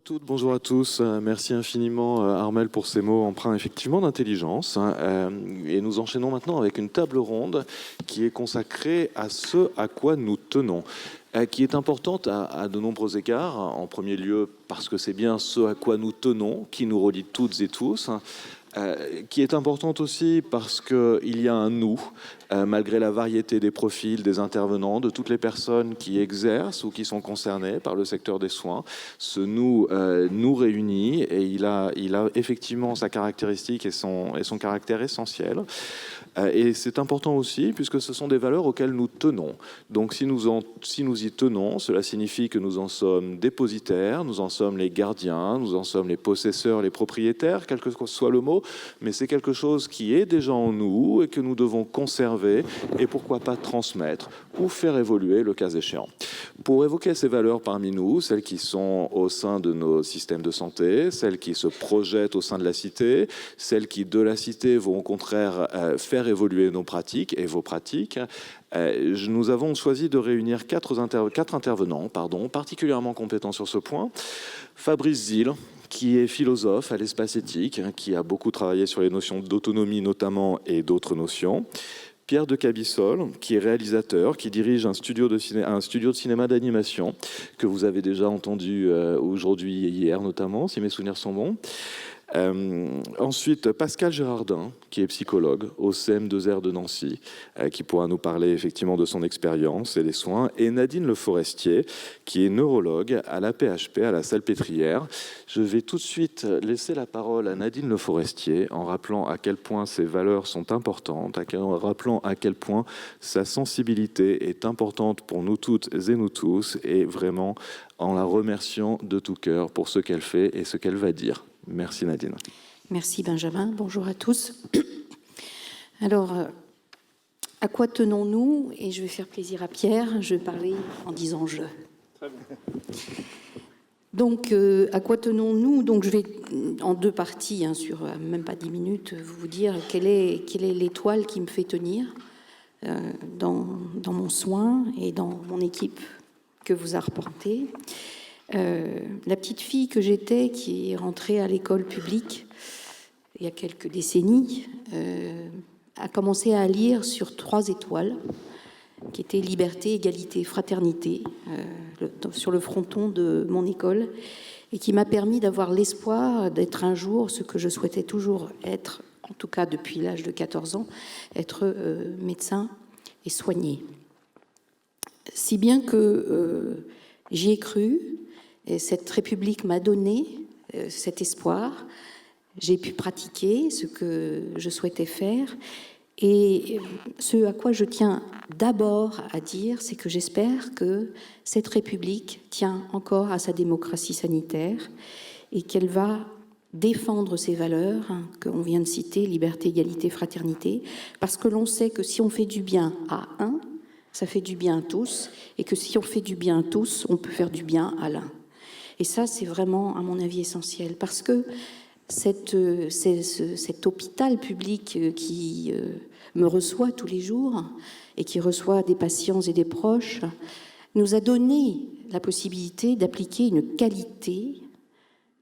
Toutes, bonjour à tous. Merci infiniment Armel pour ces mots empreints effectivement d'intelligence. Et nous enchaînons maintenant avec une table ronde qui est consacrée à ce à quoi nous tenons, qui est importante à de nombreux égards. En premier lieu parce que c'est bien ce à quoi nous tenons qui nous relie toutes et tous. Qui est importante aussi parce qu'il y a un nous, malgré la variété des profils, des intervenants, de toutes les personnes qui exercent ou qui sont concernées par le secteur des soins. Ce nous nous réunit et il a effectivement sa caractéristique et son caractère essentiel. Et c'est important aussi puisque ce sont des valeurs auxquelles nous tenons. Donc si nous y tenons, cela signifie que nous en sommes dépositaires, nous en sommes les gardiens, nous en sommes les possesseurs, les propriétaires, quel que soit le mot, mais c'est quelque chose qui est déjà en nous et que nous devons conserver et pourquoi pas transmettre ou faire évoluer le cas échéant. Pour évoquer ces valeurs parmi nous, celles qui sont au sein de nos systèmes de santé, celles qui se projettent au sein de la cité, celles qui de la cité vont au contraire faire évoluer nos pratiques et vos pratiques, nous avons choisi de réunir quatre intervenants particulièrement compétents sur ce point. Fabrice Zil, qui est philosophe à l'espace éthique, qui a beaucoup travaillé sur les notions d'autonomie notamment et d'autres notions. Pierre de Cabissol, qui est réalisateur, qui dirige un studio de cinéma d'animation, que vous avez déjà entendu aujourd'hui et hier notamment, si mes souvenirs sont bons. Ensuite, Pascal Gérardin, qui est psychologue au CM2R de Nancy, qui pourra nous parler effectivement de son expérience et des soins, et Nadine Le Forestier, qui est neurologue à la PHP, à la Salpêtrière. Je vais tout de suite laisser la parole à Nadine Le Forestier, en rappelant à quel point ses valeurs sont importantes, en rappelant à quel point sa sensibilité est importante pour nous toutes et nous tous, et vraiment en la remerciant de tout cœur pour ce qu'elle fait et ce qu'elle va dire. Merci Nadine. Merci Benjamin, bonjour à tous. Alors, à quoi tenons-nous? Et je vais faire plaisir à Pierre, je vais parler en disant « je ». Donc, à quoi tenons-nous? Donc, je vais, en deux parties, sur même pas 10 minutes, vous dire quelle est l'étoile qui me fait tenir dans mon soin et dans mon équipe que vous arpentez. La petite fille que j'étais, qui est rentrée à l'école publique il y a quelques décennies, a commencé à lire sur 3 étoiles, qui étaient liberté, égalité, fraternité, sur le fronton de mon école, et qui m'a permis d'avoir l'espoir d'être un jour ce que je souhaitais toujours être, en tout cas depuis l'âge de 14 ans, être médecin et soigner. Si bien que j'y ai cru, et cette République m'a donné cet espoir. J'ai pu pratiquer ce que je souhaitais faire. Et ce à quoi je tiens d'abord à dire, c'est que j'espère que cette République tient encore à sa démocratie sanitaire et qu'elle va défendre ces valeurs qu'on vient de citer, liberté, égalité, fraternité, parce que l'on sait que si on fait du bien à un, ça fait du bien à tous, et que si on fait du bien à tous, on peut faire du bien à l'un. Et ça, c'est vraiment, à mon avis, essentiel, parce que cet hôpital public qui me reçoit tous les jours et qui reçoit des patients et des proches nous a donné la possibilité d'appliquer une qualité,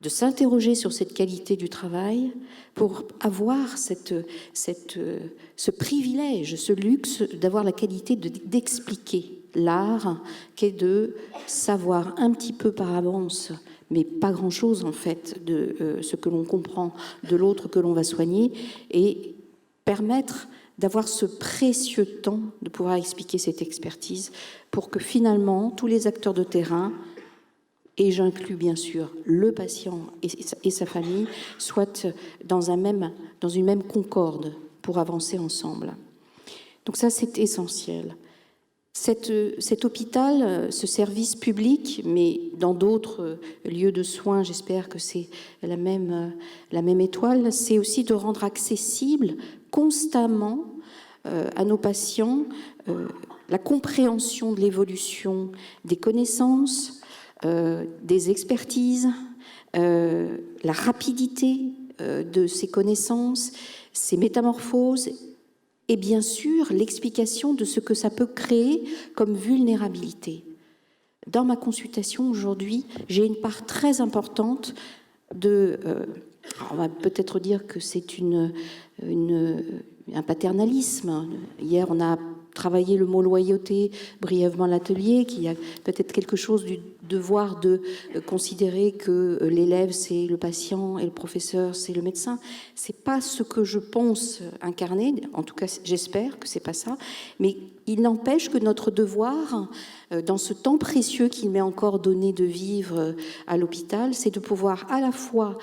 de s'interroger sur cette qualité du travail pour avoir ce privilège, ce luxe d'avoir la qualité d'expliquer l'art, qui est de savoir un petit peu par avance, mais pas grand-chose en fait, de ce que l'on comprend de l'autre que l'on va soigner, et permettre d'avoir ce précieux temps de pouvoir expliquer cette expertise pour que finalement tous les acteurs de terrain, et j'inclus bien sûr le patient et sa famille, soient dans une même concorde pour avancer ensemble. Donc ça, c'est essentiel. Cet hôpital, ce service public, mais dans d'autres lieux de soins, j'espère que c'est la même étoile, c'est aussi de rendre accessible constamment à nos patients la compréhension de l'évolution des connaissances, des expertises, la rapidité de ces connaissances, ces métamorphoses, et bien sûr l'explication de ce que ça peut créer comme vulnérabilité. Dans ma consultation aujourd'hui, j'ai une part très importante de... on va peut-être dire que c'est un paternalisme. Hier, on a travaillé le mot loyauté brièvement à l'atelier, qu'il y a peut-être quelque chose du devoir de considérer que l'élève, c'est le patient et le professeur, c'est le médecin. C'est pas ce que je pense incarner, en tout cas j'espère que c'est pas ça, mais il n'empêche que notre devoir, dans ce temps précieux qu'il m'est encore donné de vivre à l'hôpital, c'est de pouvoir à la fois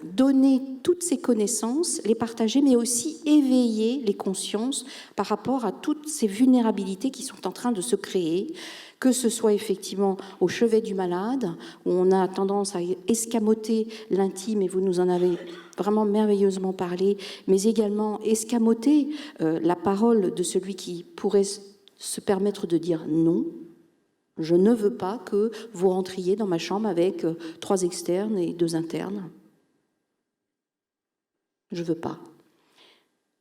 donner toutes ces connaissances, les partager, mais aussi éveiller les consciences par rapport à toutes ces vulnérabilités qui sont en train de se créer, que ce soit effectivement au chevet du malade, où on a tendance à escamoter l'intime, et vous nous en avez vraiment merveilleusement parlé, mais également escamoter la parole de celui qui pourrait se permettre de dire non. Je ne veux pas que vous rentriez dans ma chambre avec 3 externes et 2 internes. Je ne veux pas.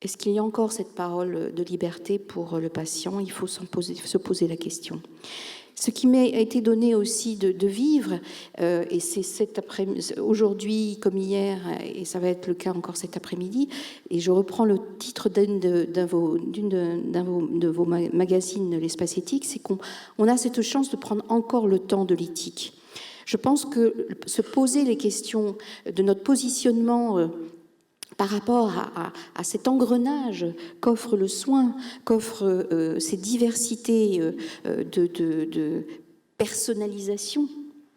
Est-ce qu'il y a encore cette parole de liberté pour le patient? Il faut se poser la question. Ce qui m'a été donné aussi de vivre, et c'est aujourd'hui comme hier, et ça va être le cas encore cet après-midi, et je reprends le titre d'un de vos magazines, l'Espace éthique, c'est qu'on a cette chance de prendre encore le temps de l'éthique. Je pense que se poser les questions de notre positionnement par rapport à cet engrenage qu'offre le soin, qu'offre ces diversités de personnalisation,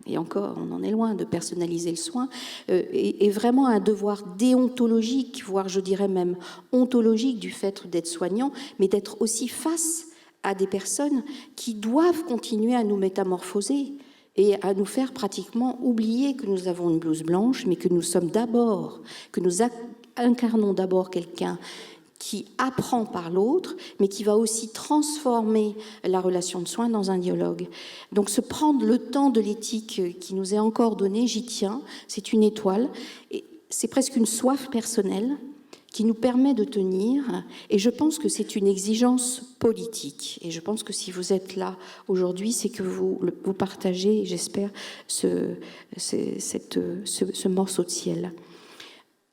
et encore, on en est loin de personnaliser le soin, est vraiment un devoir déontologique, voire je dirais même ontologique du fait d'être soignant, mais d'être aussi face à des personnes qui doivent continuer à nous métamorphoser et à nous faire pratiquement oublier que nous avons une blouse blanche, mais que nous sommes d'abord, que nous incarnons d'abord quelqu'un qui apprend par l'autre, mais qui va aussi transformer la relation de soins dans un dialogue. Donc se prendre le temps de l'éthique qui nous est encore donné, j'y tiens, c'est une étoile, et c'est presque une soif personnelle qui nous permet de tenir, et je pense que c'est une exigence politique. Et je pense que si vous êtes là aujourd'hui, c'est que vous partagez, j'espère, ce morceau de ciel.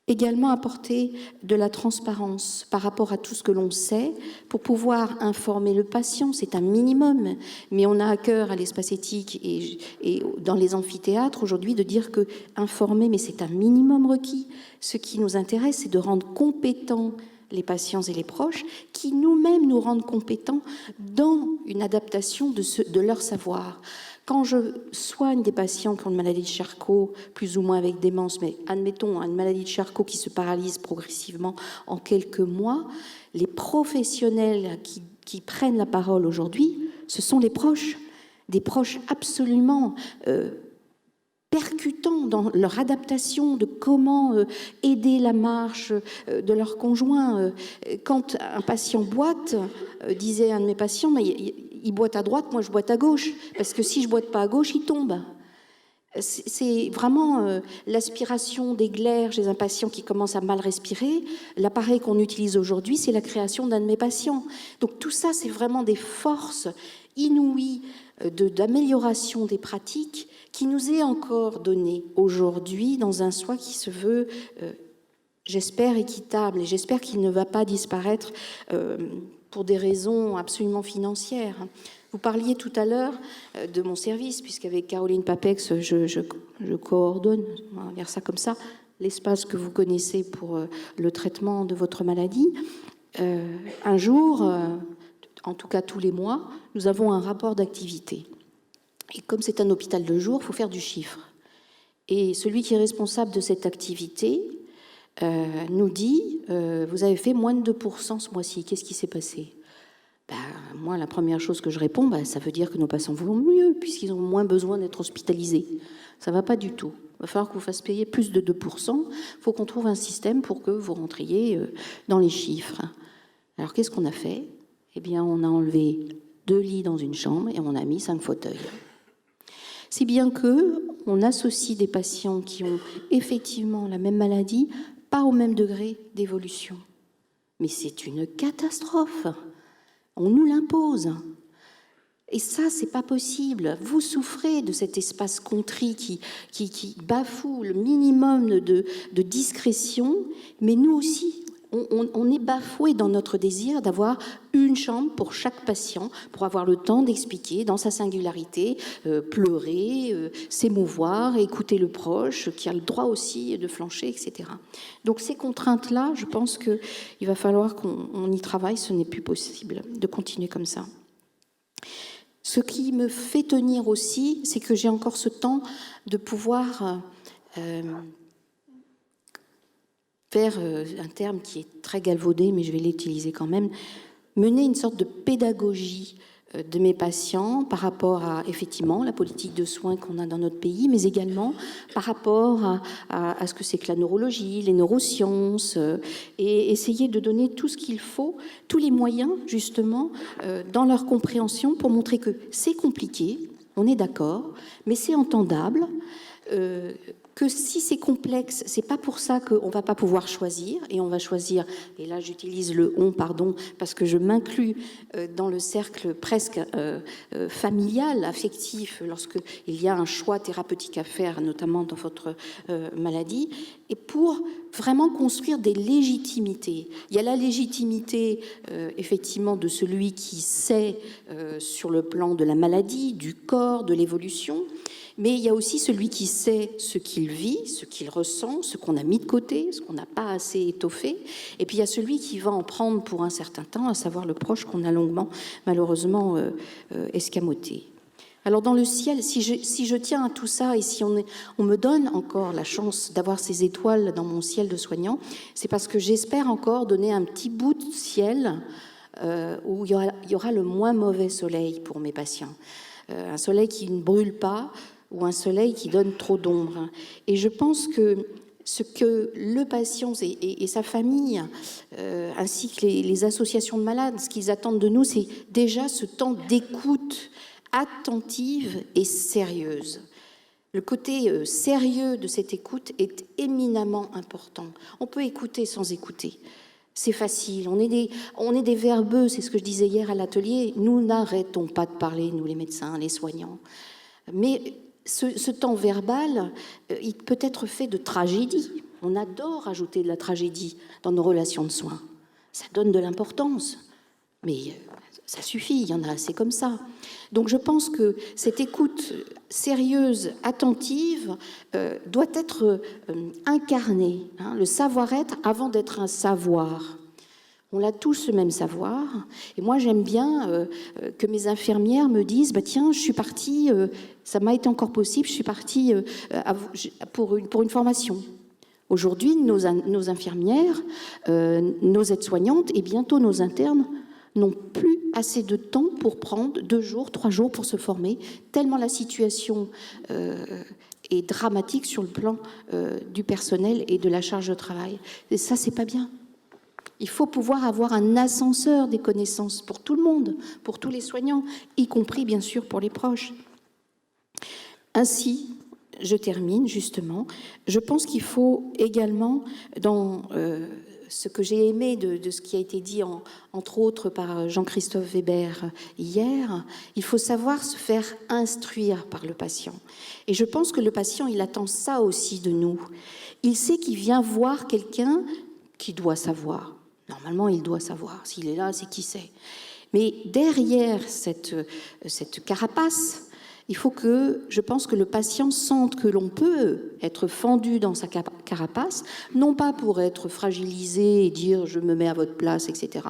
Également apporter de la transparence par rapport à tout ce que l'on sait pour pouvoir informer le patient, c'est un minimum, mais on a à cœur à l'espace éthique et dans les amphithéâtres aujourd'hui de dire que informer, mais c'est un minimum requis. Ce qui nous intéresse, c'est de rendre compétents les patients et les proches, qui nous-mêmes nous rendent compétents dans une adaptation de leur savoir. Quand je soigne des patients qui ont une maladie de Charcot, plus ou moins avec démence, mais admettons une maladie de Charcot qui se paralyse progressivement en quelques mois, les professionnels qui prennent la parole aujourd'hui, ce sont les proches, des proches absolument percutants dans leur adaptation de comment aider la marche de leur conjoint. Quand un patient boite, disait un de mes patients, mais il boite à droite, moi je boite à gauche, parce que si je boite pas à gauche, il tombe. C'est vraiment l'aspiration des glaires chez un patient qui commence à mal respirer. L'appareil qu'on utilise aujourd'hui, c'est la création d'un de mes patients. Donc tout ça, c'est vraiment des forces inouïes d'amélioration des pratiques qui nous est encore donné aujourd'hui dans un soin qui se veut, j'espère, équitable, et j'espère qu'il ne va pas disparaître pour des raisons absolument financières. Vous parliez tout à l'heure de mon service, puisqu'avec Caroline Papex, je coordonne, on va dire ça comme ça, l'espace que vous connaissez pour le traitement de votre maladie. Un jour, en tout cas tous les mois, nous avons un rapport d'activité. Et comme c'est un hôpital de jour, il faut faire du chiffre. Et celui qui est responsable de cette activité nous dit vous avez fait moins de 2% ce mois-ci, qu'est-ce qui s'est passé? Moi, la première chose que je réponds, ça veut dire que nos patients vont mieux, puisqu'ils ont moins besoin d'être hospitalisés. Ça ne va pas du tout. Il va falloir que vous fassiez payer plus de 2%. Il faut qu'on trouve un système pour que vous rentriez dans les chiffres. Alors, qu'est-ce qu'on a fait? Eh bien, on a enlevé 2 lits dans une chambre et on a mis 5 fauteuils. Si bien qu'on associe des patients qui ont effectivement la même maladie, pas au même degré d'évolution. Mais c'est une catastrophe. On nous l'impose. Et ça, c'est pas possible. Vous souffrez de cet espace contrit qui bafoue le minimum de discrétion, mais nous aussi. On est bafoué dans notre désir d'avoir une chambre pour chaque patient, pour avoir le temps d'expliquer dans sa singularité, pleurer, s'émouvoir, écouter le proche, qui a le droit aussi de flancher, etc. Donc ces contraintes-là, je pense qu'il va falloir qu'on y travaille, ce n'est plus possible de continuer comme ça. Ce qui me fait tenir aussi, c'est que j'ai encore ce temps de pouvoir... faire un terme qui est très galvaudé, mais je vais l'utiliser quand même, mener une sorte de pédagogie de mes patients par rapport à, effectivement, la politique de soins qu'on a dans notre pays, mais également par rapport à ce que c'est que la neurologie, les neurosciences, et essayer de donner tout ce qu'il faut, tous les moyens, justement, dans leur compréhension pour montrer que c'est compliqué, on est d'accord, mais c'est entendable, que si c'est complexe, c'est pas pour ça qu'on va pas pouvoir choisir, et on va choisir, et là j'utilise le « on », pardon, parce que je m'inclus dans le cercle presque familial, affectif, lorsqu'il y a un choix thérapeutique à faire, notamment dans votre maladie, et pour vraiment construire des légitimités. Il y a la légitimité, effectivement, de celui qui sait sur le plan de la maladie, du corps, de l'évolution, mais il y a aussi celui qui sait ce qu'il vit, ce qu'il ressent, ce qu'on a mis de côté, ce qu'on n'a pas assez étoffé. Et puis il y a celui qui va en prendre pour un certain temps, à savoir le proche qu'on a longuement, malheureusement, escamoté. Alors dans le ciel, si je tiens à tout ça et si on me donne encore la chance d'avoir ces étoiles dans mon ciel de soignant, c'est parce que j'espère encore donner un petit bout de ciel où il y aura le moins mauvais soleil pour mes patients. Un soleil qui ne brûle pas, ou un soleil qui donne trop d'ombre. Et je pense que ce que le patient et sa famille, ainsi que les associations de malades, ce qu'ils attendent de nous, c'est déjà ce temps d'écoute attentive et sérieuse. Le côté sérieux de cette écoute est éminemment important. On peut écouter sans écouter. C'est facile, on est des verbeux, c'est ce que je disais hier à l'atelier. Nous n'arrêtons pas de parler, nous les médecins, les soignants. Mais ce temps verbal, il peut être fait de tragédie. On adore ajouter de la tragédie dans nos relations de soins. Ça donne de l'importance, mais ça suffit, il y en a assez comme ça. Donc je pense que cette écoute sérieuse, attentive, doit être incarnée, hein, le savoir-être avant d'être un savoir. On a tous ce même savoir. Et moi, j'aime bien que mes infirmières me disent « Tiens, je suis partie, ça m'a été encore possible, je suis partie pour une formation. » Aujourd'hui, nos infirmières, nos aides-soignantes et bientôt nos internes n'ont plus assez de temps pour prendre 2 jours, 3 jours pour se former, tellement la situation est dramatique sur le plan du personnel et de la charge de travail. Et ça, c'est pas bien. Il faut pouvoir avoir un ascenseur des connaissances pour tout le monde, pour tous les soignants, y compris bien sûr pour les proches. Ainsi, je termine justement, je pense qu'il faut également, dans ce que j'ai aimé de ce qui a été dit entre autres par Jean-Christophe Weber hier, il faut savoir se faire instruire par le patient. Et je pense que le patient, il attend ça aussi de nous. Il sait qu'il vient voir quelqu'un qui doit savoir. Normalement, il doit savoir. S'il est là, c'est qui c'est. Mais derrière cette carapace, il faut que, je pense que le patient sente que l'on peut être fendu dans sa carapace, non pas pour être fragilisé et dire « je me mets à votre place », etc.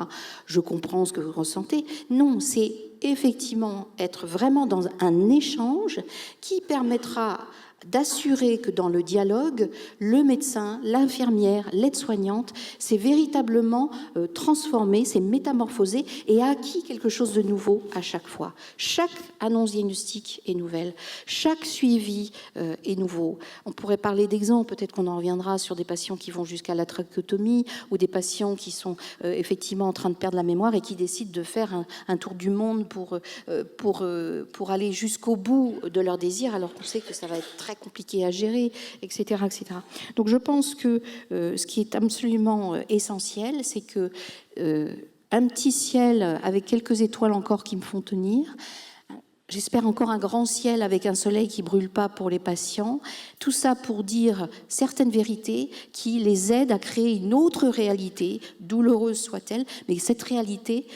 Je comprends ce que vous ressentez. Non, c'est effectivement être vraiment dans un échange qui permettra d'assurer que dans le dialogue, le médecin, l'infirmière, l'aide-soignante s'est véritablement transformé, s'est métamorphosé et a acquis quelque chose de nouveau à chaque fois. Chaque annonce diagnostique est nouvelle, chaque suivi est nouveau. On pourrait parler d'exemples, peut-être qu'on en reviendra sur des patients qui vont jusqu'à la trachéotomie ou des patients qui sont effectivement en train de perdre la mémoire et qui décident de faire un tour du monde pour aller jusqu'au bout de leur désir, alors qu'on sait que ça va être très compliqué à gérer, etc., etc. Donc je pense que ce qui est absolument essentiel, c'est que un petit ciel avec quelques étoiles encore qui me font tenir, J'espère encore un grand ciel avec un soleil qui ne brûle pas pour les patients. Tout ça pour dire certaines vérités qui les aident à créer une autre réalité, douloureuse soit-elle, mais cette réalité,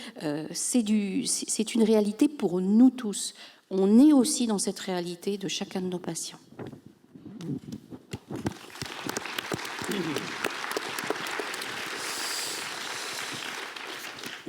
c'est une réalité pour nous tous. On est aussi dans cette réalité de chacun de nos patients.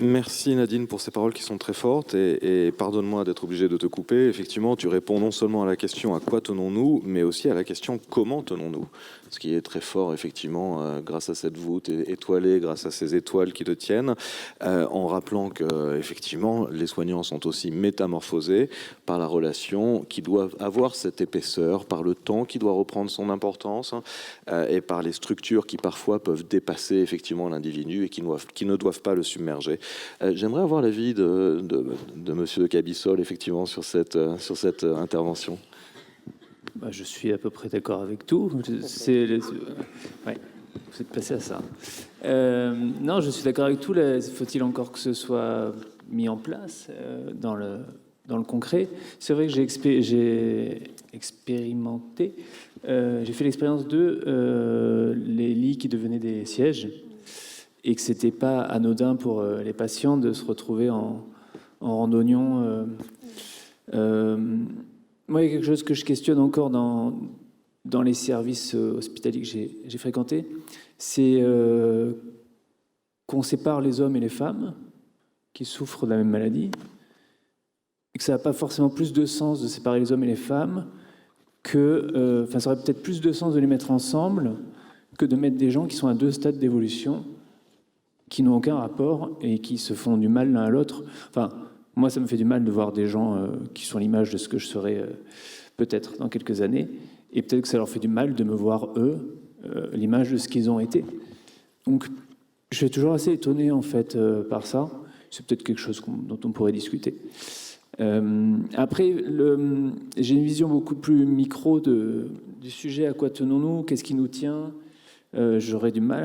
Merci Nadine pour ces paroles qui sont très fortes et pardonne-moi d'être obligé de te couper. Effectivement, tu réponds non seulement à la question à quoi tenons-nous, mais aussi à la question comment tenons-nous. Ce qui est très fort effectivement grâce à cette voûte étoilée, grâce à ces étoiles qui te tiennent, en rappelant que effectivement les soignants sont aussi métamorphosés par la relation qui doit avoir cette épaisseur, par le temps qui doit reprendre son importance et par les structures qui parfois peuvent dépasser effectivement l'individu et qui ne doivent pas le submerger. J'aimerais avoir l'avis de Monsieur Cabissol, effectivement, sur cette intervention. Je suis à peu près d'accord avec tout. Ouais, vous êtes passé à ça. Non, je suis d'accord avec tout. Faut-il encore que ce soit mis en place dans le concret? C'est vrai que j'ai expérimenté. J'ai fait l'expérience de les lits qui devenaient des sièges. Et que c'était pas anodin pour les patients de se retrouver en randonnion. Moi, il y a quelque chose que je questionne encore dans les services hospitaliers que j'ai fréquentés, c'est qu'on sépare les hommes et les femmes qui souffrent de la même maladie, et que ça n'a pas forcément plus de sens de séparer les hommes et les femmes que... ça aurait peut-être plus de sens de les mettre ensemble que de mettre des gens qui sont à 2 stades d'évolution qui n'ont aucun rapport et qui se font du mal l'un à l'autre. Moi, ça me fait du mal de voir des gens qui sont l'image de ce que je serai peut-être dans quelques années, et peut-être que ça leur fait du mal de me voir, eux, l'image de ce qu'ils ont été. Donc, je suis toujours assez étonné, en fait, par ça. C'est peut-être quelque chose dont on pourrait discuter. Après, j'ai une vision beaucoup plus micro du sujet. À quoi tenons-nous? Qu'est-ce qui nous tient? J'aurais du mal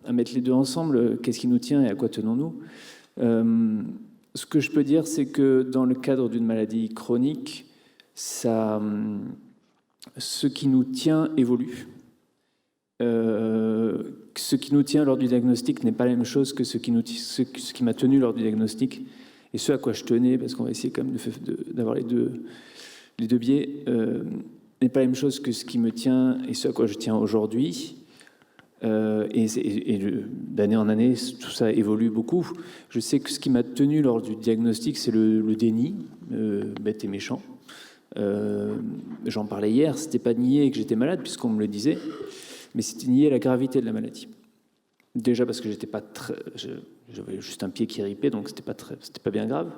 à mettre les deux ensemble. Qu'est-ce qui nous tient et à quoi tenons-nous? Ce que je peux dire, c'est que dans le cadre d'une maladie chronique, ce qui nous tient évolue. Ce qui nous tient lors du diagnostic n'est pas la même chose que ce qui m'a tenu lors du diagnostic. Et ce à quoi je tenais, parce qu'on va essayer quand même d'avoir les deux biais, n'est pas la même chose que ce qui me tient et ce à quoi je tiens aujourd'hui. Et d'année en année, tout ça évolue beaucoup. Je sais que ce qui m'a tenu lors du diagnostic, c'est le déni, bête et méchant. J'en parlais hier, c'était pas nier que j'étais malade, puisqu'on me le disait, mais c'était nier la gravité de la maladie. Déjà parce que j'avais juste un pied qui ripait, donc c'était pas bien grave.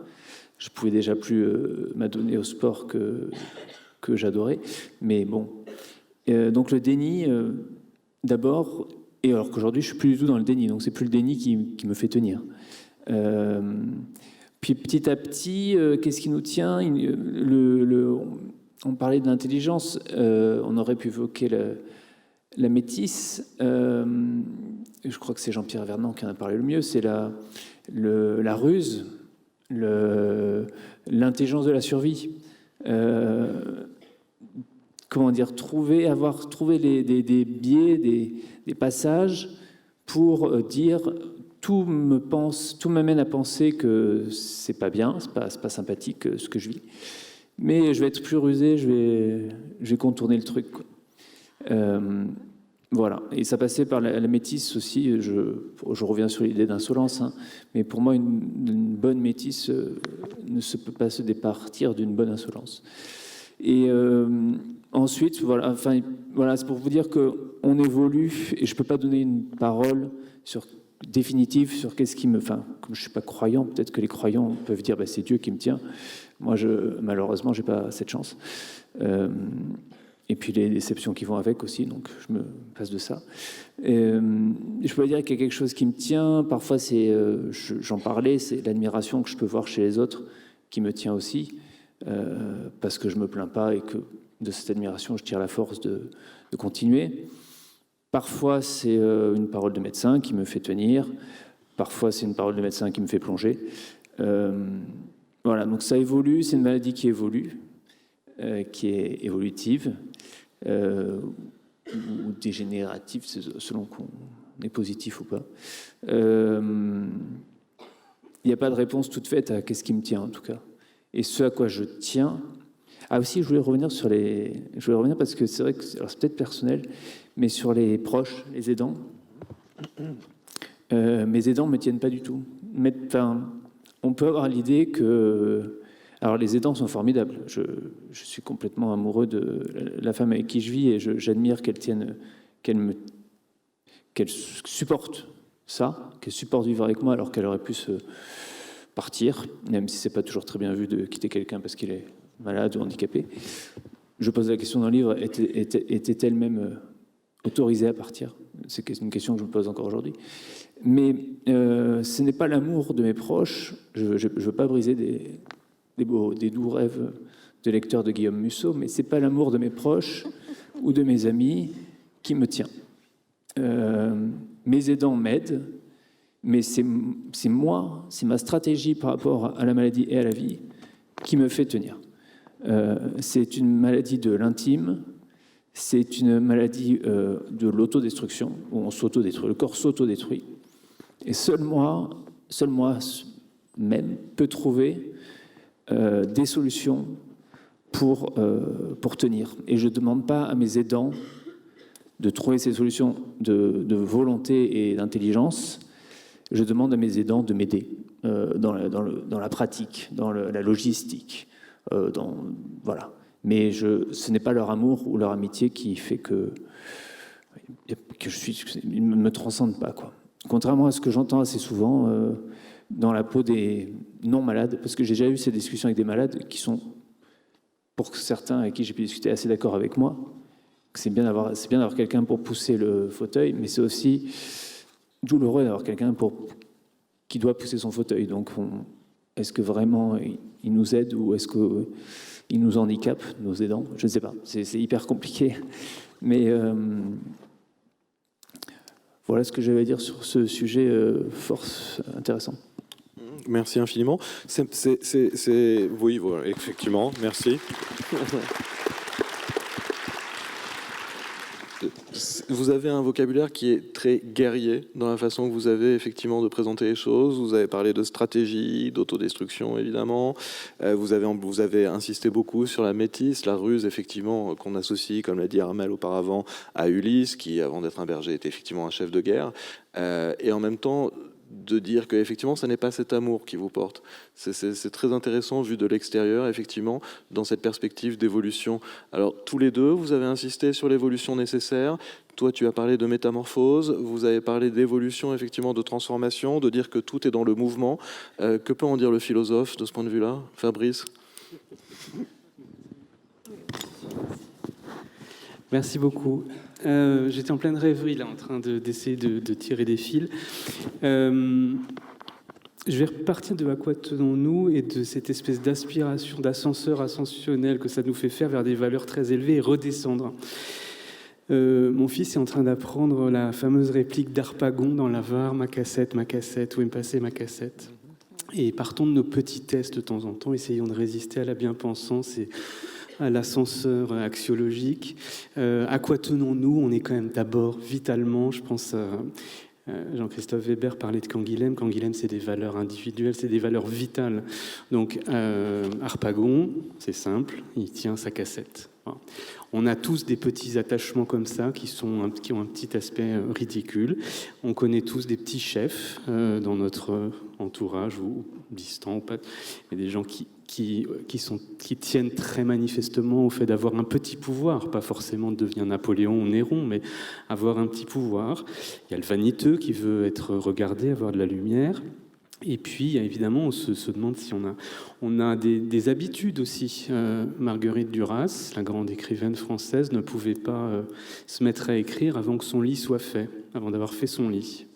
Je pouvais déjà plus m'adonner au sport que j'adorais, mais bon. Donc le déni... D'abord, et alors qu'aujourd'hui, je ne suis plus du tout dans le déni, donc c'est plus le déni qui me fait tenir. Puis petit à petit, qu'est-ce qui nous tient? On parlait de l'intelligence, on aurait pu évoquer la métisse. Je crois que c'est Jean-Pierre Vernant qui en a parlé le mieux, c'est la ruse, l'intelligence de la survie. Avoir trouvé des biais, des passages pour dire tout m'amène à penser que c'est pas bien, c'est pas sympathique ce que je vis. Mais je vais être plus rusé, je vais contourner le truc. Voilà. Et ça passait par la métisse aussi. Je reviens sur l'idée d'insolence, mais pour moi, une bonne métisse ne peut pas se départir d'une bonne insolence. Et ensuite, voilà, c'est pour vous dire qu'on évolue, et je ne peux pas donner une parole définitive sur qu'est-ce qui me... comme je ne suis pas croyant, peut-être que les croyants peuvent dire c'est Dieu qui me tient. Moi, malheureusement, je n'ai pas cette chance. Et puis les déceptions qui vont avec aussi, donc je me passe de ça. Je peux dire qu'il y a quelque chose qui me tient. Parfois, j'en parlais, c'est l'admiration que je peux voir chez les autres qui me tient aussi. Parce que je ne me plains pas et que de cette admiration, je tire la force de continuer. Parfois, c'est une parole de médecin qui me fait tenir. Parfois, c'est une parole de médecin qui me fait plonger. Voilà, donc ça évolue, c'est une maladie qui évolue, qui est évolutive, ou dégénérative, selon qu'on est positif ou pas. Il n'y a pas de réponse toute faite à qu'est-ce qui me tient, en tout cas. Et ce à quoi je tiens... Ah aussi, je voulais revenir parce que c'est vrai que alors c'est peut-être personnel, mais sur les proches, les aidants. Mes aidants ne me tiennent pas du tout. On peut avoir l'idée que... Alors les aidants sont formidables. Je suis complètement amoureux de la femme avec qui je vis et j'admire qu'elle supporte ça, qu'elle supporte vivre avec moi alors qu'elle aurait pu se partir, même si c'est pas toujours très bien vu de quitter quelqu'un parce qu'il est malade ou handicapé. Je pose la question dans le livre, était-elle même autorisée à partir? C'est une question que je me pose encore aujourd'hui. Mais ce n'est pas l'amour de mes proches. Je ne veux pas briser des doux rêves de lecteur de Guillaume Musso, mais ce n'est pas l'amour de mes proches ou de mes amis qui me tient. Mes aidants m'aident, mais c'est moi, c'est ma stratégie par rapport à la maladie et à la vie qui me fait tenir. C'est une maladie de l'intime, c'est une maladie de l'autodestruction, où on s'autodétruit, le corps s'autodétruit. Et seul moi même peut trouver des solutions pour tenir. Et je ne demande pas à mes aidants de trouver ces solutions de volonté et d'intelligence. Je demande à mes aidants de m'aider dans la pratique, dans la logistique. Voilà. Mais ce n'est pas leur amour ou leur amitié qui fait que ils ne me transcendent pas, quoi. Contrairement à ce que j'entends assez souvent dans la peau des non-malades, parce que j'ai déjà eu ces discussions avec des malades qui sont, pour certains avec qui j'ai pu discuter, assez d'accord avec moi. C'est bien d'avoir quelqu'un pour pousser le fauteuil, mais c'est aussi douloureux d'avoir quelqu'un qui doit pousser son fauteuil. Donc, est-ce que vraiment il nous aide ou est-ce qu'il nous handicape, nos aidants? Je ne sais pas. C'est hyper compliqué. Mais voilà ce que j'avais à dire sur ce sujet fort intéressant. Merci infiniment. Oui, voilà, effectivement, merci. Vous avez un vocabulaire qui est très guerrier dans la façon que vous avez effectivement de présenter les choses. Vous avez parlé de stratégie, d'autodestruction évidemment. Vous avez insisté beaucoup sur la métisse, la ruse effectivement qu'on associe, comme l'a dit Armelle auparavant, à Ulysse, qui avant d'être un berger était effectivement un chef de guerre. Et en même temps, de dire que effectivement, ça n'est pas cet amour qui vous porte. C'est très intéressant vu de l'extérieur, effectivement, dans cette perspective d'évolution. Alors, tous les deux, vous avez insisté sur l'évolution nécessaire. Toi, tu as parlé de métamorphose. Vous avez parlé d'évolution, effectivement, de transformation, de dire que tout est dans le mouvement. Que peut en dire le philosophe de ce point de vue-là, Fabrice? Merci beaucoup. J'étais en pleine rêverie, là, en train d'essayer de tirer des fils. Je vais repartir de à quoi tenons-nous et de cette espèce d'aspiration, d'ascenseur ascensionnel que ça nous fait faire vers des valeurs très élevées et redescendre. Mon fils est en train d'apprendre la fameuse réplique d'Harpagon dans l'Avare, ma cassette, où est passée ma cassette. Et partons de nos petits tests de temps en temps, essayons de résister à la bien-pensance et à l'ascenseur axiologique. À quoi tenons-nous? On est quand même d'abord vitalement, je pense à Jean-Christophe Weber parlait de Canguilhem. Canguilhem, c'est des valeurs individuelles, c'est des valeurs vitales. Donc, Harpagon, c'est simple, il tient sa cassette. Voilà. On a tous des petits attachements comme ça qui ont un petit aspect ridicule. On connaît tous des petits chefs dans notre entourage ou distant ou pas, mais des gens qui tiennent très manifestement au fait d'avoir un petit pouvoir, pas forcément de devenir Napoléon ou Néron, mais avoir un petit pouvoir. Il y a le vaniteux qui veut être regardé, avoir de la lumière. Et puis, évidemment, on se demande si on a des habitudes aussi. Marguerite Duras, la grande écrivaine française, ne pouvait pas se mettre à écrire avant que son lit soit fait, avant d'avoir fait son lit.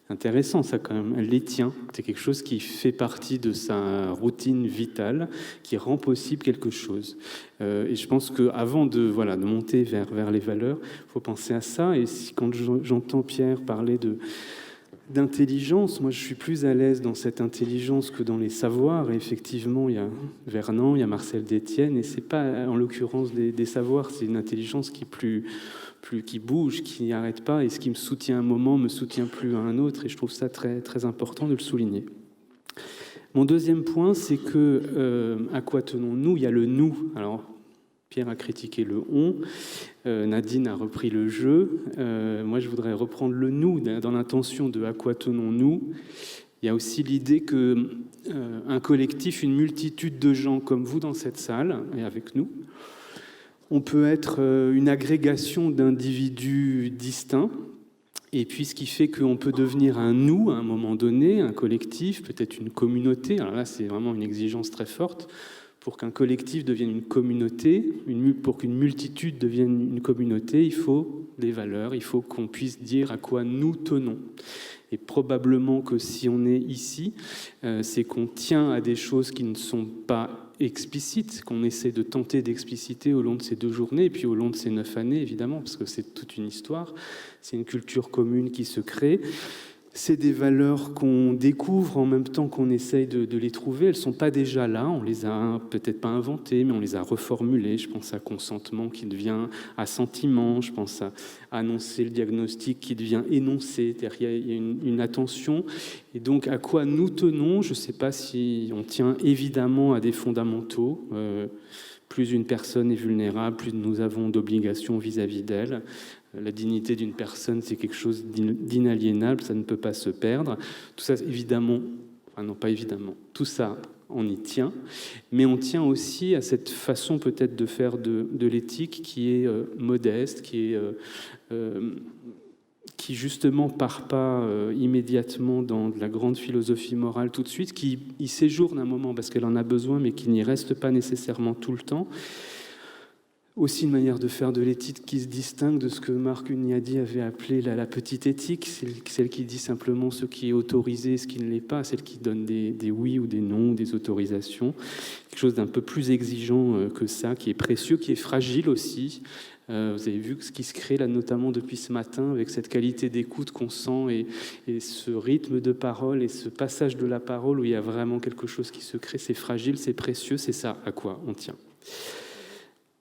Intéressant ça quand même, elle les tient. C'est quelque chose qui fait partie de sa routine vitale, qui rend possible quelque chose. Et je pense qu'avant de monter vers les valeurs, il faut penser à ça. Et quand j'entends Pierre parler d'intelligence, moi je suis plus à l'aise dans cette intelligence que dans les savoirs. Et effectivement, il y a Vernon, il y a Marcel Détienne, et c'est pas en l'occurrence des savoirs, c'est une intelligence qui qui bouge, qui n'arrête pas, et ce qui me soutient un moment me soutient plus à un autre, et je trouve ça très, très important de le souligner. Mon deuxième point, c'est que à quoi tenons-nous ? Il y a le nous. Alors, Pierre a critiqué le on, Nadine a repris le jeu. Moi, je voudrais reprendre le nous dans l'intention de à quoi tenons-nous. Il y a aussi l'idée que un collectif, une multitude de gens comme vous dans cette salle et avec nous, on peut être une agrégation d'individus distincts. Et puis, ce qui fait qu'on peut devenir un nous à un moment donné, un collectif, peut-être une communauté. Alors là, c'est vraiment une exigence très forte. Pour qu'un collectif devienne une communauté, pour qu'une multitude devienne une communauté, il faut des valeurs, il faut qu'on puisse dire à quoi nous tenons. Et probablement que si on est ici, c'est qu'on tient à des choses qui ne sont pas explicites, qu'on essaie de tenter d'expliciter au long de ces 2 journées, et puis au long de ces 9 années, évidemment, parce que c'est toute une histoire, c'est une culture commune qui se crée. C'est des valeurs qu'on découvre en même temps qu'on essaye de les trouver. Elles ne sont pas déjà là, on les a peut-être pas inventées, mais on les a reformulées. Je pense à consentement qui devient assentiment, je pense à annoncer le diagnostic qui devient énoncé. Il y a une attention. Et donc, à quoi nous tenons ? Je ne sais pas si on tient évidemment à des fondamentaux. Plus une personne est vulnérable, plus nous avons d'obligations vis-à-vis d'elle. La dignité d'une personne, c'est quelque chose d'inaliénable, ça ne peut pas se perdre. Tout ça, évidemment, enfin non pas évidemment, tout ça, on y tient, mais on tient aussi à cette façon peut-être de faire de l'éthique qui est modeste, qui justement part pas immédiatement dans de la grande philosophie morale tout de suite, qui y séjourne un moment parce qu'elle en a besoin, mais qui n'y reste pas nécessairement tout le temps. Aussi une manière de faire de l'éthique qui se distingue de ce que Marc Hunyadi avait appelé la petite éthique, celle qui dit simplement ce qui est autorisé, ce qui ne l'est pas, celle qui donne des oui ou des non, des autorisations, quelque chose d'un peu plus exigeant que ça, qui est précieux, qui est fragile aussi. Vous avez vu ce qui se crée là, notamment depuis ce matin, avec cette qualité d'écoute qu'on sent et ce rythme de parole et ce passage de la parole où il y a vraiment quelque chose qui se crée, c'est fragile, c'est précieux, c'est ça à quoi on tient.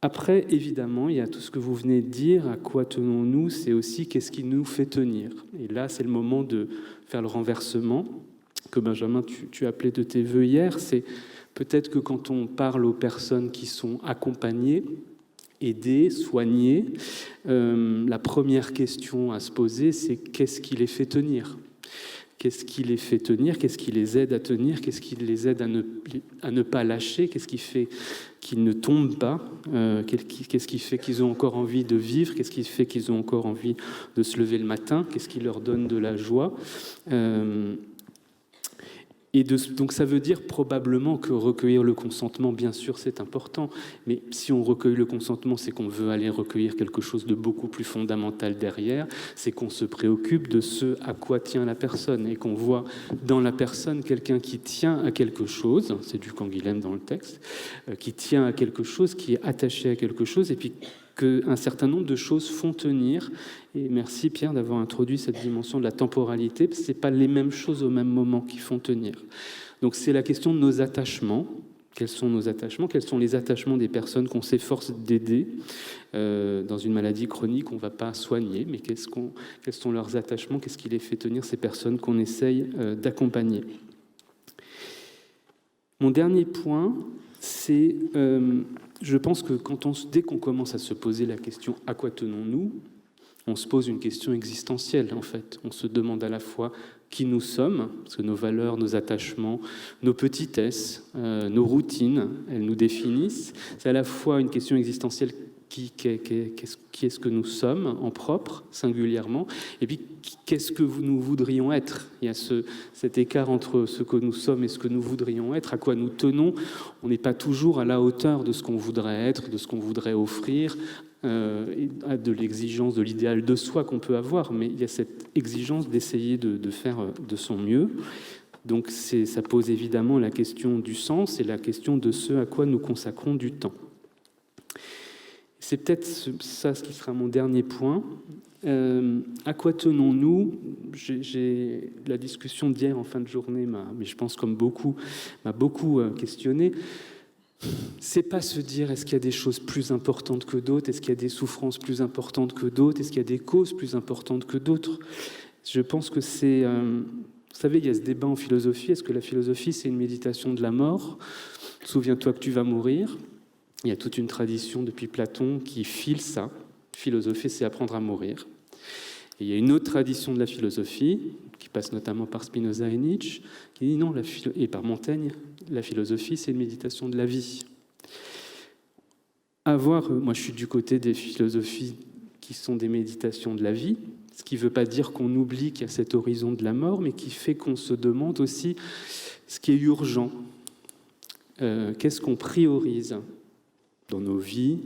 Après, évidemment, il y a tout ce que vous venez de dire, à quoi tenons-nous, c'est aussi qu'est-ce qui nous fait tenir. Et là, c'est le moment de faire le renversement, que Benjamin, tu appelais de tes voeux hier. C'est peut-être que quand on parle aux personnes qui sont accompagnées, aidées, soignées, la première question à se poser, c'est qu'est-ce qui les fait tenir ? Qu'est-ce qui les fait tenir ? Qu'est-ce qui les aide à tenir ? Qu'est-ce qui les aide à ne pas lâcher ? Qu'est-ce qui fait qu'ils ne tombent pas ? Qu'est-ce qui fait qu'ils ont encore envie de vivre ? Qu'est-ce qui fait qu'ils ont encore envie de se lever le matin ? Qu'est-ce qui leur donne de la joie ? Donc ça veut dire probablement que recueillir le consentement, bien sûr, c'est important. Mais si on recueille le consentement, c'est qu'on veut aller recueillir quelque chose de beaucoup plus fondamental derrière. C'est qu'on se préoccupe de ce à quoi tient la personne et qu'on voit dans la personne quelqu'un qui tient à quelque chose. C'est du Canguilhem dans le texte, qui tient à quelque chose, qui est attaché à quelque chose, et puis qu'un certain nombre de choses font tenir. Et merci Pierre d'avoir introduit cette dimension de la temporalité, parce que ce n'est pas les mêmes choses au même moment qui font tenir. Donc c'est la question de nos attachements. Quels sont nos attachements ? Quels sont les attachements des personnes qu'on s'efforce d'aider dans une maladie chronique qu'on ne va pas soigner, mais quels sont leurs attachements ? Qu'est-ce qui les fait tenir, ces personnes qu'on essaye d'accompagner ? Mon dernier point, c'est, je pense que dès qu'on commence à se poser la question « à quoi tenons-nous ?», on se pose une question existentielle, en fait. On se demande à la fois qui nous sommes, parce que nos valeurs, nos attachements, nos petitesses, nos routines, elles nous définissent. C'est à la fois une question existentielle qui est-ce que nous sommes en propre, singulièrement, et puis qu'est-ce que nous voudrions être. Il y a cet écart entre ce que nous sommes et ce que nous voudrions être, à quoi nous tenons. On n'est pas toujours à la hauteur de ce qu'on voudrait être, de ce qu'on voudrait offrir, de l'exigence, de l'idéal de soi qu'on peut avoir, mais il y a cette exigence d'essayer de faire de son mieux. Donc ça pose évidemment la question du sens et la question de ce à quoi nous consacrons du temps. C'est peut-être ça ce qui sera mon dernier point. À quoi tenons-nous ? La discussion d'hier en fin de journée, mais je pense comme beaucoup, m'a beaucoup questionné. C'est pas se dire est-ce qu'il y a des choses plus importantes que d'autres, est-ce qu'il y a des souffrances plus importantes que d'autres, est-ce qu'il y a des causes plus importantes que d'autres. Je pense que c'est... vous savez, il y a ce débat en philosophie, est-ce que la philosophie c'est une méditation de la mort ? Souviens-toi que tu vas mourir. Il y a toute une tradition depuis Platon qui file ça. Philosopher, c'est apprendre à mourir. Et il y a une autre tradition de la philosophie, qui passe notamment par Spinoza et Nietzsche, qui dit non, et par Montaigne, la philosophie, c'est une méditation de la vie. Moi, je suis du côté des philosophies qui sont des méditations de la vie, ce qui ne veut pas dire qu'on oublie qu'il y a cet horizon de la mort, mais qui fait qu'on se demande aussi ce qui est urgent. Qu'est-ce qu'on priorise dans nos vies,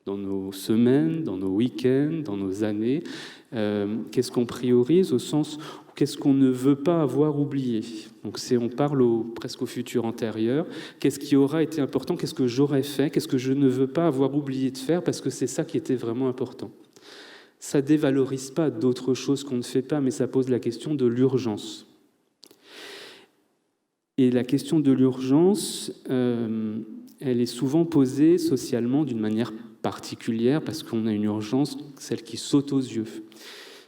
dans nos semaines, dans nos week-ends, dans nos années. Qu'est-ce qu'on priorise au sens où qu'est-ce qu'on ne veut pas avoir oublié. Donc on parle presque au futur antérieur. Qu'est-ce qui aura été important? Qu'est-ce que j'aurais fait? Qu'est-ce que je ne veux pas avoir oublié de faire parce que c'est ça qui était vraiment important. Ça dévalorise pas d'autres choses qu'on ne fait pas, mais ça pose la question de l'urgence. Et la question de l'urgence, elle est souvent posée socialement d'une manière particulière parce qu'on a une urgence, celle qui saute aux yeux.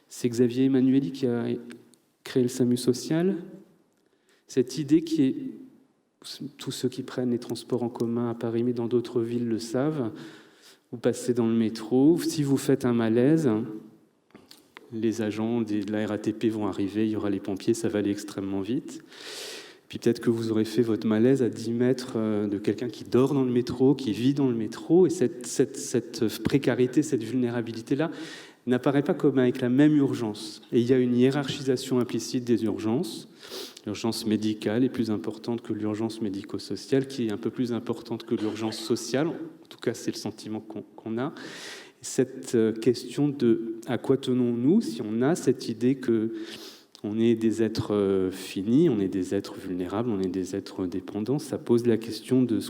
C'est Xavier Emmanueli qui a créé le SAMU social. Cette idée qui est, tous ceux qui prennent les transports en commun à Paris, mais dans d'autres villes le savent, vous passez dans le métro, si vous faites un malaise, les agents de la RATP vont arriver, il y aura les pompiers, ça va aller extrêmement vite. Puis peut-être que vous aurez fait votre malaise à 10 mètres de quelqu'un qui dort dans le métro, qui vit dans le métro, et cette précarité, cette vulnérabilité-là n'apparaît pas comme avec la même urgence. Et il y a une hiérarchisation implicite des urgences. L'urgence médicale est plus importante que l'urgence médico-sociale, qui est un peu plus importante que l'urgence sociale. En tout cas, c'est le sentiment qu'on a. Cette question de à quoi tenons-nous, si on a cette idée que on est des êtres finis, on est des êtres vulnérables, on est des êtres dépendants. Ça pose la question de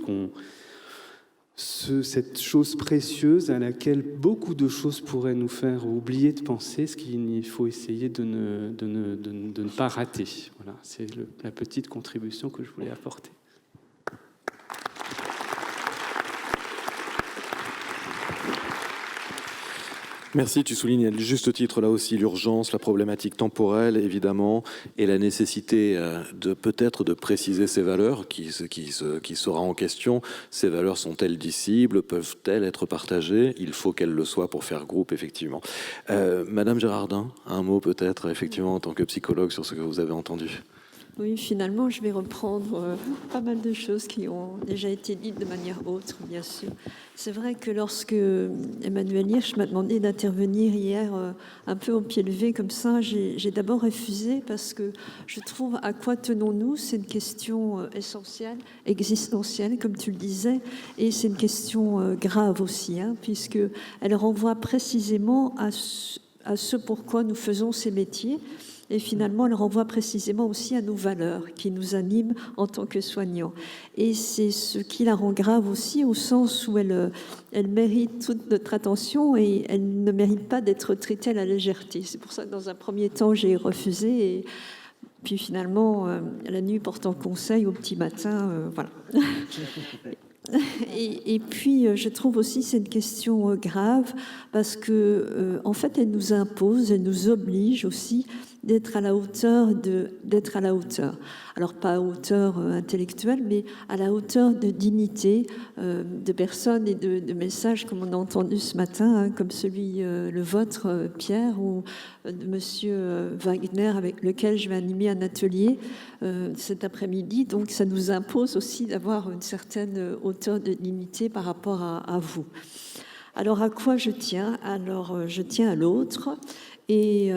cette chose précieuse à laquelle beaucoup de choses pourraient nous faire oublier de penser, ce qu'il faut essayer de ne pas rater. Voilà, c'est la petite contribution que je voulais apporter. Merci, tu soulignes à juste titre là aussi l'urgence, la problématique temporelle évidemment, et la nécessité peut-être de préciser ces valeurs qui sera en question. Ces valeurs sont-elles dissibles? Peuvent-elles être partagées? Il faut qu'elles le soient pour faire groupe, effectivement. Madame Gérardin, un mot peut-être, effectivement, en tant que psychologue, sur ce que vous avez entendu. Oui, finalement, je vais reprendre pas mal de choses qui ont déjà été dites de manière autre, bien sûr. C'est vrai que lorsque Emmanuel Hirsch m'a demandé d'intervenir hier un peu au pied levé comme ça, j'ai d'abord refusé parce que je trouve à quoi tenons-nous, c'est une question essentielle, existentielle, comme tu le disais, et c'est une question grave aussi, puisqu'elle renvoie précisément à ce pourquoi nous faisons ces métiers. Et finalement, elle renvoie précisément aussi à nos valeurs qui nous animent en tant que soignants. Et c'est ce qui la rend grave aussi, au sens où elle mérite toute notre attention et elle ne mérite pas d'être traitée à la légèreté. C'est pour ça que dans un premier temps, j'ai refusé. Et puis finalement, la nuit portant conseil au petit matin, voilà. Et puis, je trouve aussi que c'est une question grave parce que, en fait, elle nous impose, elle nous oblige aussi d'être à la hauteur. Alors, pas à hauteur intellectuelle, mais à la hauteur de dignité de personnes et de messages comme on a entendu ce matin, comme celui, le vôtre, Pierre, ou de monsieur Wagner, avec lequel je vais animer un atelier cet après-midi. Donc, ça nous impose aussi d'avoir une certaine hauteur de dignité par rapport à vous. Alors, à quoi je tiens? Alors, je tiens à l'autre. Et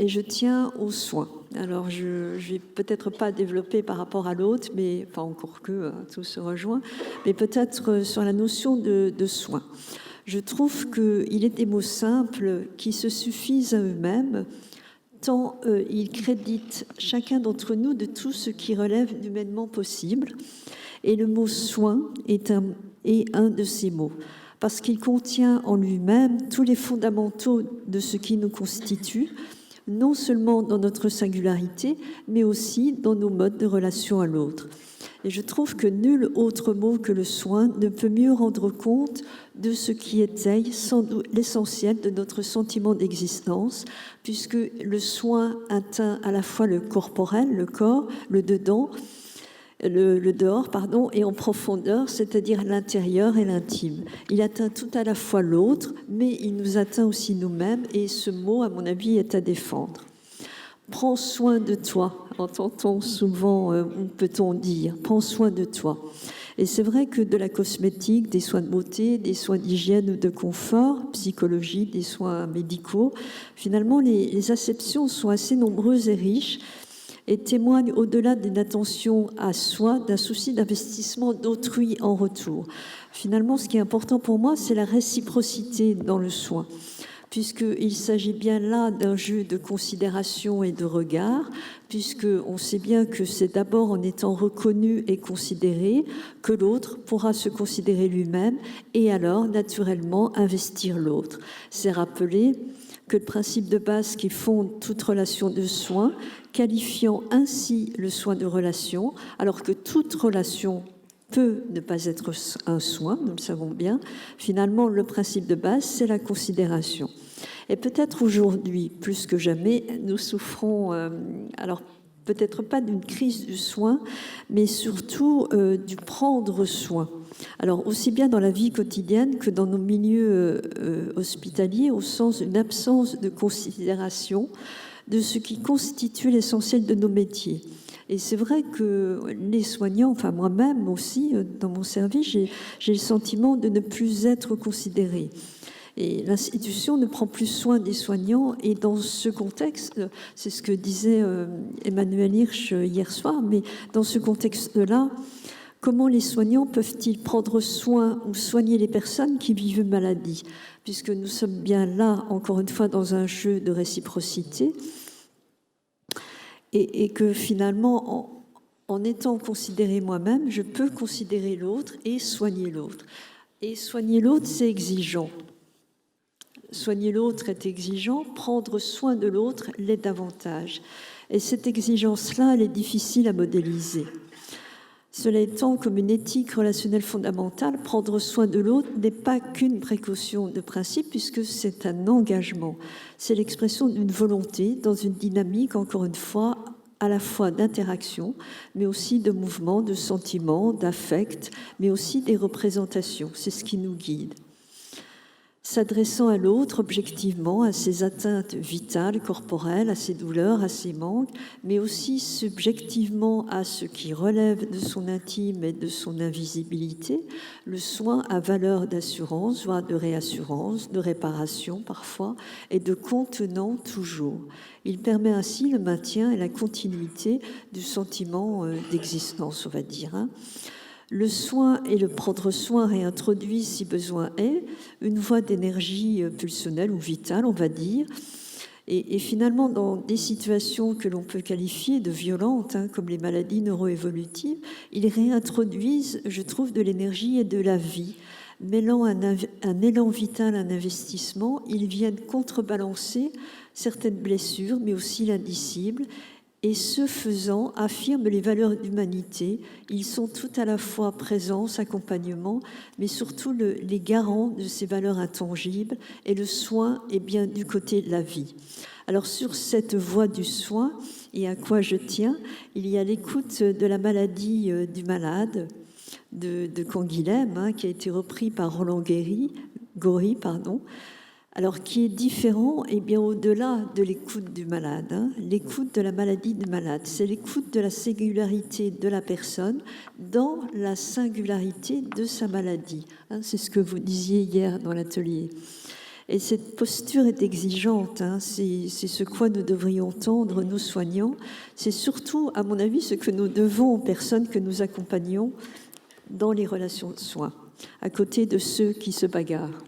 je tiens aux soins. Alors, je ne vais peut-être pas développer par rapport à l'autre, mais enfin encore que tout se rejoint, mais peut-être sur la notion de soins. Je trouve qu'il est des mots simples qui se suffisent à eux-mêmes, tant ils créditent chacun d'entre nous de tout ce qui relève humainement possible. Et le mot soin est un de ces mots. parce qu'il contient en lui-même tous les fondamentaux de ce qui nous constitue, non seulement dans notre singularité, mais aussi dans nos modes de relation à l'autre. Et je trouve que nul autre mot que le soin ne peut mieux rendre compte de ce qui étaye sans doute l'essentiel de notre sentiment d'existence, puisque le soin atteint à la fois le corporel, le corps, le dedans, le dehors, pardon, et en profondeur, c'est-à-dire l'intérieur et l'intime. Il atteint tout à la fois l'autre, mais il nous atteint aussi nous-mêmes, et ce mot, à mon avis, est à défendre. Prends soin de toi, entend-on souvent, ou peut-on dire, prends soin de toi. Et c'est vrai que de la cosmétique, des soins de beauté, des soins d'hygiène ou de confort, psychologie, des soins médicaux, finalement, les acceptions sont assez nombreuses et riches et témoignent, au-delà d'une attention à soi, d'un souci d'investissement d'autrui en retour. Finalement, ce qui est important pour moi, c'est la réciprocité dans le soin, puisqu'il s'agit bien là d'un jeu de considération et de regard, puisqu'on sait bien que c'est d'abord en étant reconnu et considéré que l'autre pourra se considérer lui-même et alors, naturellement, investir l'autre. C'est rappeler que le principe de base qui fonde toute relation de soin, qualifiant ainsi le soin de relation, alors que toute relation peut ne pas être un soin, nous le savons bien. Finalement, le principe de base, c'est la considération. Et peut-être aujourd'hui, plus que jamais, nous souffrons, alors peut-être pas d'une crise du soin, mais surtout du prendre soin. Alors aussi bien dans la vie quotidienne que dans nos milieux hospitaliers, au sens d'une absence de considération de ce qui constitue l'essentiel de nos métiers. Et c'est vrai que les soignants, enfin moi-même aussi, dans mon service, j'ai le sentiment de ne plus être considérée. Et l'institution ne prend plus soin des soignants. Et dans ce contexte, c'est ce que disait Emmanuel Hirsch hier soir, mais dans ce contexte-là, comment les soignants peuvent-ils prendre soin ou soigner les personnes qui vivent une maladie? Puisque nous sommes bien là, encore une fois, dans un jeu de réciprocité. Et que finalement, en étant considéré moi-même, je peux considérer l'autre et soigner l'autre. Et soigner l'autre, c'est exigeant. Soigner l'autre est exigeant, prendre soin de l'autre l'est davantage. Et cette exigence-là, elle est difficile à modéliser. Cela étant, comme une éthique relationnelle fondamentale, prendre soin de l'autre n'est pas qu'une précaution de principe, puisque c'est un engagement. C'est l'expression d'une volonté dans une dynamique, encore une fois, à la fois d'interaction, mais aussi de mouvement, de sentiments, d'affect, mais aussi des représentations. C'est ce qui nous guide. S'adressant à l'autre objectivement, à ses atteintes vitales, corporelles, à ses douleurs, à ses manques, mais aussi subjectivement à ce qui relève de son intime et de son invisibilité, le soin a valeur d'assurance, voire de réassurance, de réparation parfois, et de contenant toujours. Il permet ainsi le maintien et la continuité du sentiment d'existence, on va dire. Le soin et le prendre soin réintroduisent, si besoin est, une voie d'énergie pulsionnelle ou vitale, on va dire. Et finalement, dans des situations que l'on peut qualifier de violentes, comme les maladies neuroévolutives, ils réintroduisent, je trouve, de l'énergie et de la vie. Mêlant un élan vital à un investissement, ils viennent contrebalancer certaines blessures, mais aussi l'indicible. Et ce faisant, affirment les valeurs d'humanité. Ils sont tout à la fois présence, accompagnement, mais surtout les garants de ces valeurs intangibles. Et le soin est bien du côté de la vie. Alors sur cette voie du soin, et à quoi je tiens, il y a l'écoute de la maladie du malade de Canguilhem, qui a été repris par Roland Gori, alors qui est différent et bien au-delà de l'écoute du malade, l'écoute de la maladie du malade. C'est l'écoute de la singularité de la personne dans la singularité de sa maladie. C'est ce que vous disiez hier dans l'atelier. Et cette posture est exigeante, c'est ce quoi nous devrions tendre, nous soignants. C'est surtout, à mon avis, ce que nous devons aux personnes que nous accompagnons dans les relations de soins, à côté de ceux qui se bagarrent.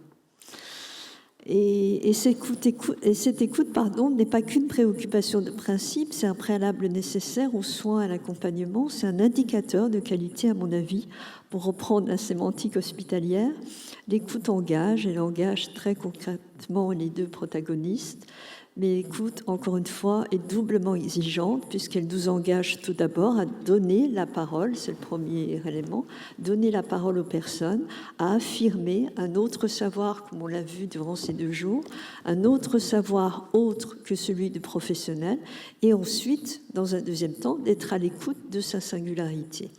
Et cette écoute, n'est pas qu'une préoccupation de principe, c'est un préalable nécessaire aux soins et à l'accompagnement, c'est un indicateur de qualité, à mon avis, Pour reprendre la sémantique hospitalière, l'écoute engage, elle engage très concrètement les deux protagonistes, mais l'écoute, encore une fois, est doublement exigeante puisqu'elle nous engage tout d'abord à donner la parole, c'est le premier élément, donner la parole aux personnes, à affirmer un autre savoir, comme on l'a vu durant ces 2 jours, un autre savoir autre que celui du professionnel, et ensuite, dans un deuxième temps, d'être à l'écoute de sa singularité.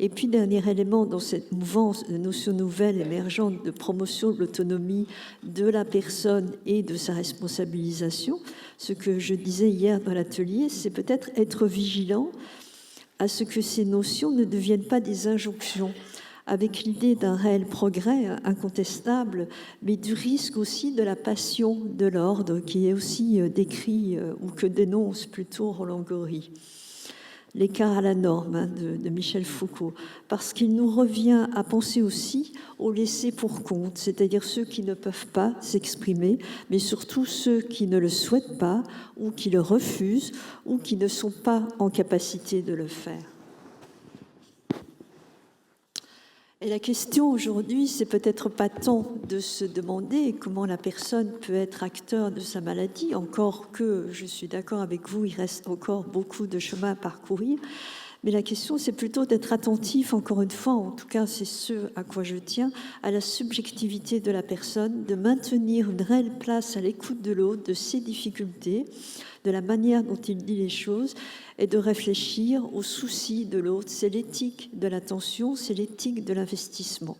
Et puis, dernier élément dans cette mouvance de notion nouvelle émergente de promotion de l'autonomie de la personne et de sa responsabilisation, ce que je disais hier dans l'atelier, c'est peut-être être vigilant à ce que ces notions ne deviennent pas des injonctions, avec l'idée d'un réel progrès incontestable, mais du risque aussi de la passion de l'ordre, qui est aussi décrit, ou que dénonce plutôt Roland Gori. L'écart à la norme de Michel Foucault, parce qu'il nous revient à penser aussi aux laissés pour compte, c'est-à-dire ceux qui ne peuvent pas s'exprimer, mais surtout ceux qui ne le souhaitent pas ou qui le refusent ou qui ne sont pas en capacité de le faire. Et la question aujourd'hui, c'est peut-être pas tant de se demander comment la personne peut être acteur de sa maladie, encore que, je suis d'accord avec vous, il reste encore beaucoup de chemin à parcourir, mais la question, c'est plutôt d'être attentif, encore une fois, en tout cas c'est ce à quoi je tiens, à la subjectivité de la personne, de maintenir une réelle place à l'écoute de l'autre, de ses difficultés, de la manière dont il dit les choses, et de réfléchir aux soucis de l'autre. C'est l'éthique de l'attention, c'est l'éthique de l'investissement.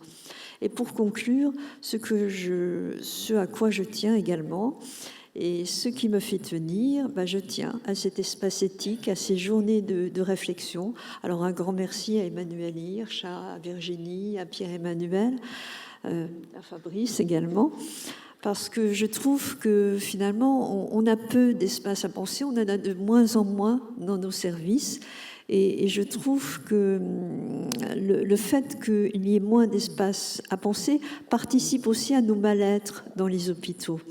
Et pour conclure, ce à quoi je tiens également, et ce qui me fait tenir, je tiens à cet espace éthique, à ces journées de réflexion. Alors un grand merci à Emmanuel Hirsch, à Virginie, à Pierre-Emmanuel, à Fabrice également, parce que je trouve que finalement, on a peu d'espace à penser, on en a de moins en moins dans nos services. Et je trouve que le fait qu'il y ait moins d'espace à penser participe aussi à nos mal-être dans les hôpitaux.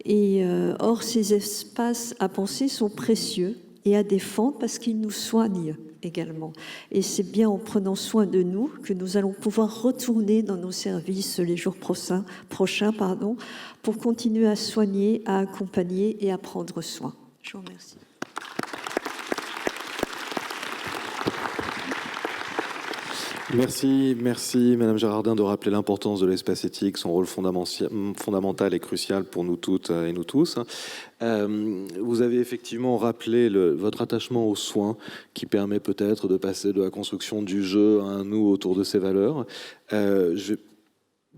Et or, ces espaces à penser sont précieux et à défendre parce qu'ils nous soignent également. Et c'est bien en prenant soin de nous que nous allons pouvoir retourner dans nos services les jours prochains, pour continuer à soigner, à accompagner et à prendre soin. Je vous remercie. Merci Madame Gérardin de rappeler l'importance de l'espace éthique, son rôle fondamental et crucial pour nous toutes et nous tous. Vous avez effectivement rappelé votre attachement aux soins qui permet peut-être de passer de la construction du jeu à un nous autour de ces valeurs. Je vais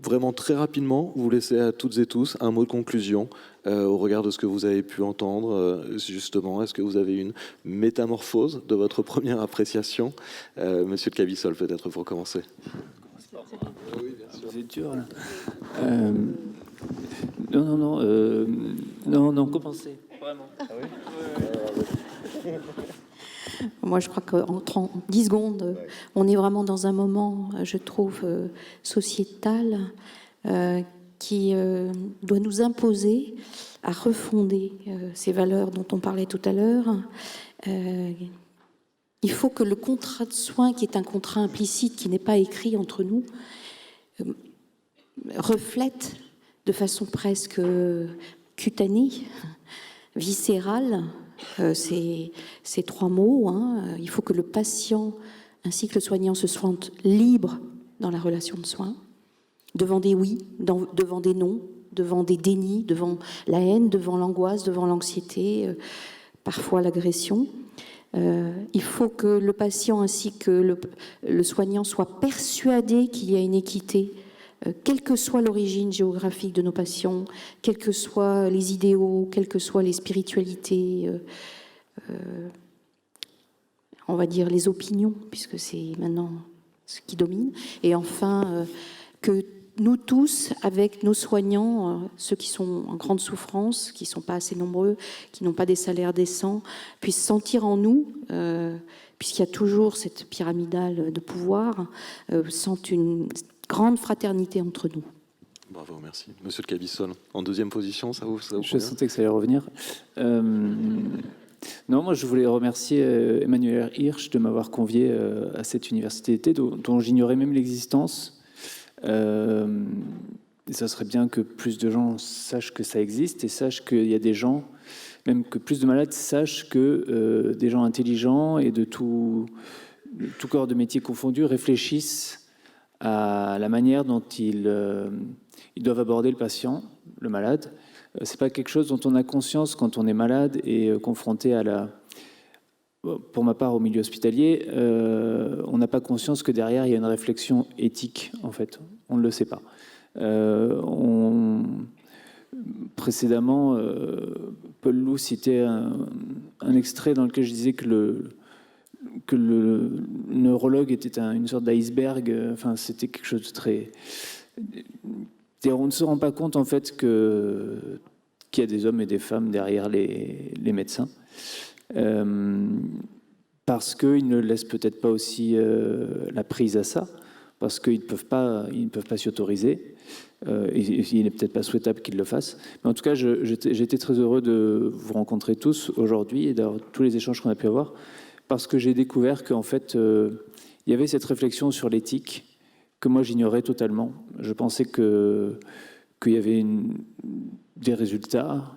vraiment très rapidement vous laisser à toutes et tous un mot de conclusion au regard de ce que vous avez pu entendre. Justement, est-ce que vous avez une métamorphose de votre première appréciation? Monsieur de Cavissol, peut-être pour commencer. C'est dur, là. Non, commencez. Vraiment. Ah oui. Moi, je crois qu'en 10 secondes, on est vraiment dans un moment, je trouve, sociétal qui doit nous imposer à refonder ces valeurs dont on parlait tout à l'heure. Il faut que le contrat de soins, qui est un contrat implicite, qui n'est pas écrit entre nous, reflète de façon presque cutanée, viscérale, ces 3 mots. Il faut que le patient ainsi que le soignant se sentent libres dans la relation de soins, devant des oui, devant des non, devant des dénis, devant la haine, devant l'angoisse, devant l'anxiété, parfois l'agression. Il faut que le patient ainsi que le soignant soient persuadés qu'il y a une équité, quelle que soit l'origine géographique de nos patients, quels que soient les idéaux, quelles que soient les spiritualités, on va dire les opinions, puisque c'est maintenant ce qui domine. Et enfin, que nous tous, avec nos soignants, ceux qui sont en grande souffrance, qui ne sont pas assez nombreux, qui n'ont pas des salaires décents, puissent sentir en nous, puisqu'il y a toujours cette pyramidale de pouvoir, sentent une grande fraternité entre nous. Bravo, merci. Monsieur de Cavissol, en deuxième position, ça vous Je sentais que ça allait revenir. Non, moi je voulais remercier Emmanuel Hirsch de m'avoir convié à cette université d'été dont j'ignorais même l'existence. Et ça serait bien que plus de gens sachent que ça existe et sachent qu'il y a des gens, même que plus de malades sachent que des gens intelligents et de tout corps de métier confondu réfléchissent à la manière dont ils doivent aborder le patient, le malade. C'est pas quelque chose dont on a conscience quand on est malade et confronté à pour ma part au milieu hospitalier, on n'a pas conscience que derrière il y a une réflexion éthique en fait. On ne le sait pas. Précédemment, Paul Lou citait un extrait dans lequel je disais que le neurologue était une sorte d'iceberg. Enfin, c'était quelque chose de très. On ne se rend pas compte en fait qu'il y a des hommes et des femmes derrière les médecins. Parce qu'ils ne laissent peut-être pas aussi la prise à ça, parce qu'ils ne peuvent pas s'y autoriser. Et il n'est peut-être pas souhaitable qu'ils le fassent. Mais en tout cas, j'étais très heureux de vous rencontrer tous aujourd'hui et d'avoir tous les échanges qu'on a pu avoir, parce que j'ai découvert qu'en fait, il y avait cette réflexion sur l'éthique que moi j'ignorais totalement. Je pensais qu'il y avait des résultats,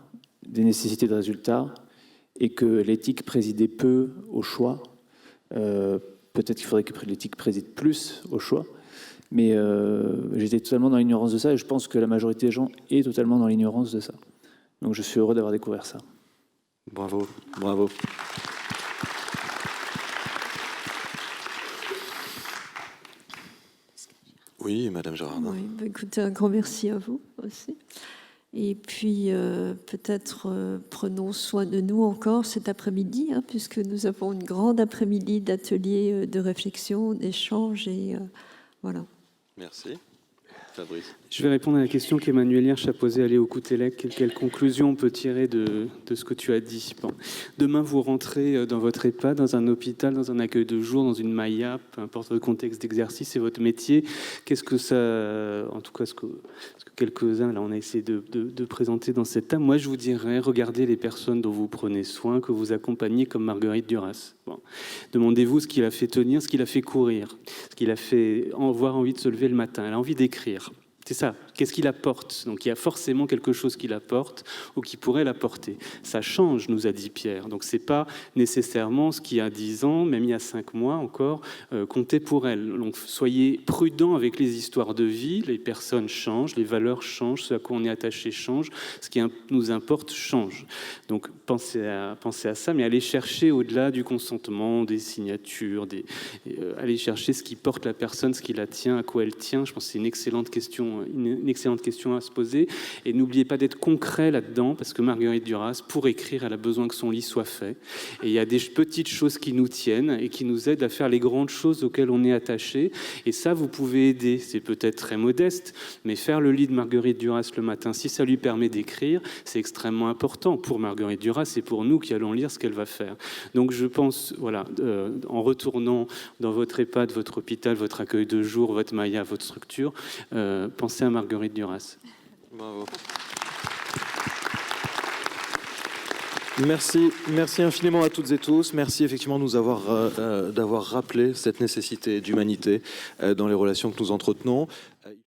des nécessités de résultats, et que l'éthique présidait peu au choix. Peut-être qu'il faudrait que l'éthique préside plus au choix. Mais j'étais totalement dans l'ignorance de ça, et je pense que la majorité des gens est totalement dans l'ignorance de ça. Donc je suis heureux d'avoir découvert ça. Bravo, bravo. Oui, Madame Gérardin. Oui, écoutez, un grand merci à vous aussi. Et puis, peut-être prenons soin de nous encore cet après-midi, puisque nous avons une grande après-midi d'ateliers de réflexion, d'échange, et voilà. Merci. Fabrice. Je vais répondre à la question qu'Emmanuel Hirsch a posée à Léo Koutelek. Quelle conclusion on peut tirer de ce que tu as dit? Bon. Demain, vous rentrez dans votre EHPAD, dans un hôpital, dans un accueil de jour, dans une MAIA, peu importe votre contexte d'exercice et votre métier. Qu'est-ce que ça... En tout cas, ce que quelques-uns, là, on a essayé de présenter dans cette table. Moi, je vous dirais, regardez les personnes dont vous prenez soin, que vous accompagnez, comme Marguerite Duras. Bon. Demandez-vous ce qui l'a fait tenir, ce qui l'a fait courir, ce qui l'a fait avoir envie de se lever le matin. Elle a envie d'écrire. C'est ça. Qu'est-ce qu'il apporte? Donc il y a forcément quelque chose qui l'apporte ou qui pourrait l'apporter. Ça change, nous a dit Pierre. Donc c'est pas nécessairement ce qui, il y a 10 ans, même il y a 5 mois encore, comptait pour elle. Donc soyez prudents avec les histoires de vie. Les personnes changent, les valeurs changent, ce à quoi on est attaché change, ce qui nous importe change. Donc pensez à ça, mais allez chercher au-delà du consentement, des signatures, allez chercher ce qui porte la personne, ce qui la tient, à quoi elle tient. Je pense que c'est une excellente question à se poser. Et n'oubliez pas d'être concret là-dedans, parce que Marguerite Duras, pour écrire, elle a besoin que son lit soit fait. Et il y a des petites choses qui nous tiennent et qui nous aident à faire les grandes choses auxquelles on est attaché. Et ça, vous pouvez aider. C'est peut-être très modeste, mais faire le lit de Marguerite Duras le matin, si ça lui permet d'écrire, c'est extrêmement important pour Marguerite Duras et pour nous qui allons lire ce qu'elle va faire. Donc je pense, voilà, en retournant dans votre EHPAD, votre hôpital, votre accueil de jour, votre MAIA, votre structure, pensez à Marguerite Duras. Bravo. Merci infiniment à toutes et tous. Merci effectivement de nous d'avoir rappelé cette nécessité d'humanité dans les relations que nous entretenons.